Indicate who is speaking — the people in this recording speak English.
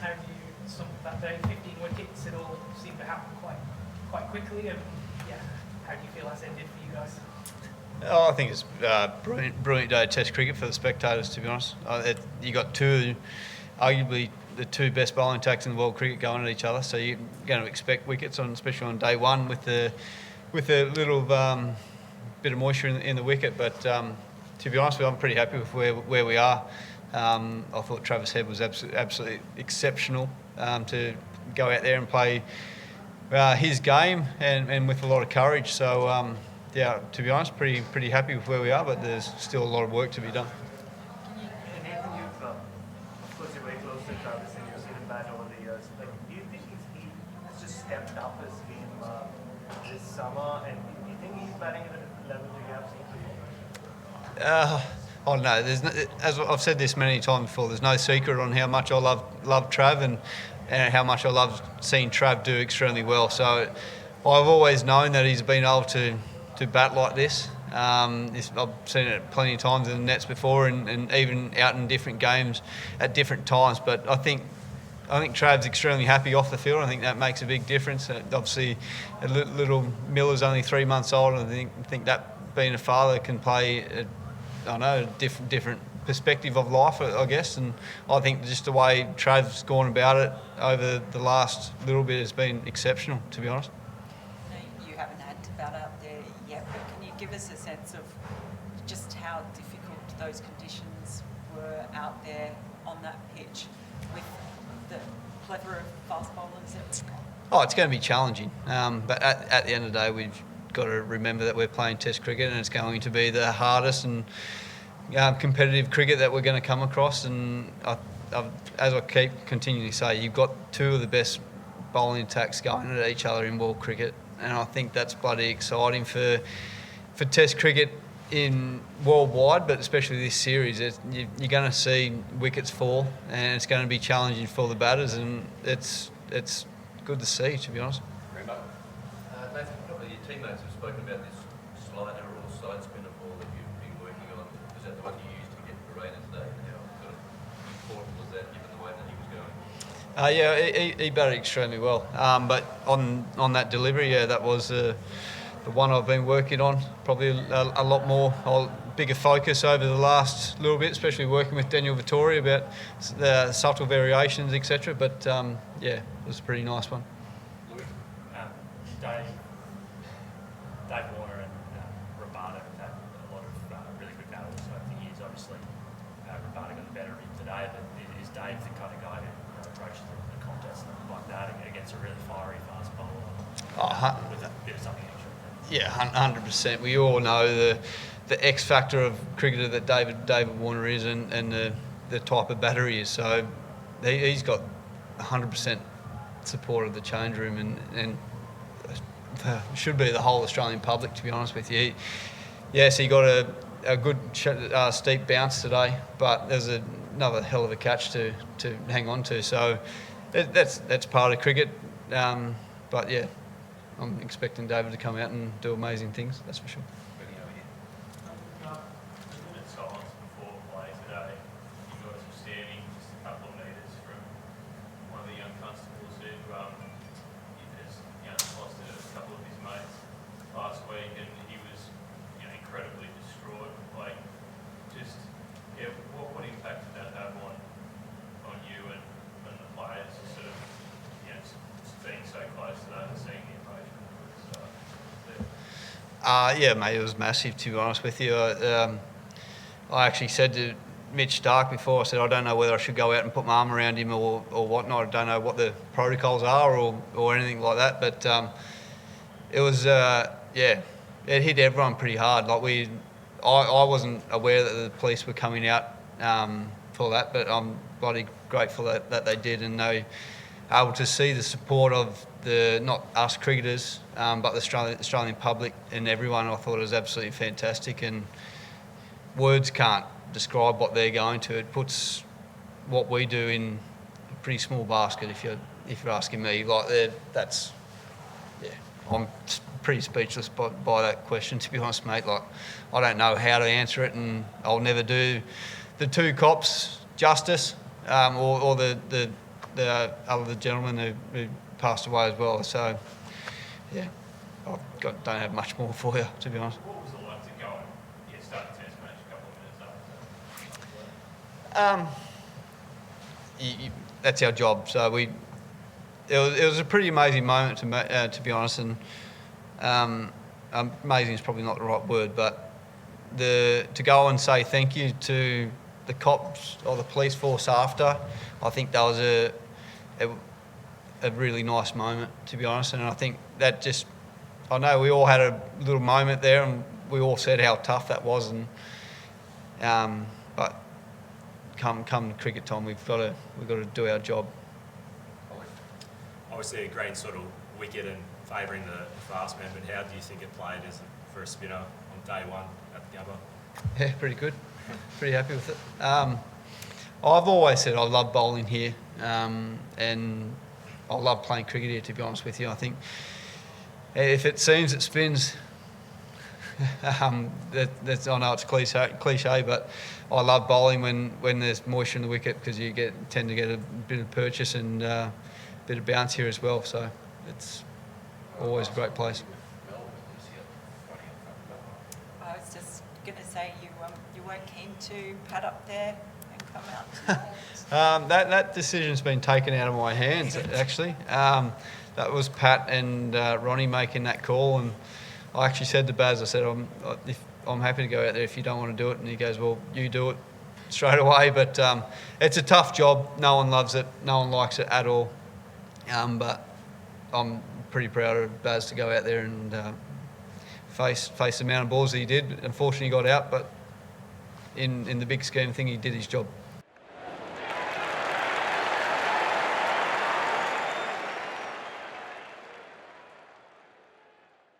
Speaker 1: how do you sum up that day? 15 wickets, it all seemed to happen quite quickly, and yeah, how do you feel that's ended for you guys?
Speaker 2: Oh, I think it's brilliant day of Test cricket for the spectators, to be honest. You got arguably the two best bowling attacks in the world cricket going at each other, so you're going to expect wickets especially on day one with a little bit of moisture in the wicket. But to be honest with you, I'm pretty happy with where we are. I thought Travis Head was absolutely exceptional to go out there and play his game and with a lot of courage. So yeah, to be honest, pretty happy with where we are, but there's still a lot of work to be done.
Speaker 3: Nathan, of course, you're very close to Travis and you've seen him bat over the years. Like, do you think he has just stepped up his game this summer, and do you think he's batting at a different level that you have seen before?
Speaker 2: No, as I've said this many times before, there's no secret on how much I love Trav and how much I love seeing Trav do extremely well. So I've always known that he's been able to bat like this. I've seen it plenty of times in the nets before, and even out in different games at different times. But I think Trav's extremely happy off the field. I think that makes a big difference. Obviously, little Miller's only 3 months old, and I think that being a father can play a different perspective of life, I guess. And I think just the way Trav's gone about it over the last little bit has been exceptional, to be honest.
Speaker 4: You haven't had to bat out there yet, but can you give us a sense of just how difficult those conditions were out there on that pitch with the plethora of fast bowlers?
Speaker 2: Oh, it's going to be challenging, but at the end of the day, we've got to remember that we're playing Test cricket, and it's going to be the hardest and competitive cricket that we're going to come across. And as I keep continuing to say, you've got two of the best bowling attacks going at each other in world cricket, and I think that's bloody exciting for Test cricket in worldwide, but especially this series. You're going to see wickets fall, and it's going to be challenging for the batters, and it's good to see, to be honest.
Speaker 5: Nathan, a couple of your teammates have spoken about this slider or side spinner ball that you've been working on. Is that the one you used to get Verena today? How important was that, given the way that he was going?
Speaker 2: Yeah, he batted extremely well. But on that delivery, that was the one I've been working on. Probably a lot more, bigger focus over the last little bit, especially working with Daniel Vittori about the subtle variations, etc. But yeah, it was a pretty nice one.
Speaker 6: Dave Warner and Rabada have had a lot of really good battles over the years. Obviously, Rabada got the better of him today, but is Dave the kind of guy who approaches the contest like that against a really fiery fast bowler with a bit of something extra?
Speaker 2: Yeah, 100%. We all know the X factor of cricketer that David Warner is, and the type of batter he is. So he's got 100% support of the change room, and should be the whole Australian public, to be honest with you. Yes, he got a good steep bounce today, but there's another hell of a catch to hang on to. So that's part of cricket. But yeah, I'm expecting David to come out and do amazing things, that's for sure.
Speaker 6: Silence before play today. You guys were standing just a couple of metres from one of the young constables who has lost a couple of his mates last week, and he was incredibly distraught. Like, what impact did that have on you and the players, sort of being so close to that and seeing the emotion?
Speaker 2: Yeah, mate, it was massive, to be honest with you. I actually said to Mitch Stark before, I said, I don't know whether I should go out and put my arm around him or whatnot. I don't know what the protocols are or anything like that. But it was, it hit everyone pretty hard. Like I wasn't aware that the police were coming out for that, but I'm bloody grateful that they did, and they were able to see the support of not us cricketers, but the Australian public and everyone. I thought it was absolutely fantastic, and words can't describe what they're going to. It puts what we do in a pretty small basket, if you're asking me. Like, I'm pretty speechless by that question, to be honest, mate. Like, I don't know how to answer it, and I'll never do the two cops justice, or the the other gentleman who passed away as well. So, yeah, don't have much more for you, to be honest.
Speaker 7: What was it like to go and start a test match a couple of minutes after?
Speaker 2: That's our job. So it was a pretty amazing moment to be honest, and amazing is probably not the right word, but to go and say thank you to the cops or the police force after, I think that was a really nice moment, to be honest. And I think that I know we all had a little moment there, and we all said how tough that was. And but come cricket time, we've got to do our job.
Speaker 6: Obviously, a great sort of wicket and favouring the fast man, but how do you think it played for a spinner on day one at the Gabba?
Speaker 2: Yeah, pretty good. Pretty happy with it. I've always said I love bowling here, and I love playing cricket here, to be honest with you. I think if it seems it spins, that's, I know it's cliche, but I love bowling when there's moisture in the wicket, because you tend to get a bit of purchase and a bit of bounce here as well. So it's always a great place.
Speaker 4: I was just going to say you weren't keen to pad up there and come out.
Speaker 2: That decision's been taken out of my hands, actually. That was Pat and Ronnie making that call, and I actually said to Baz, I said, I'm happy to go out there if you don't want to do it. And he goes, well, you do it straight away. But it's a tough job. No one loves it. No one likes it at all. But I'm pretty proud of Baz to go out there and face the amount of balls that he did. Unfortunately, he got out, but in the big scheme of things, he did his job.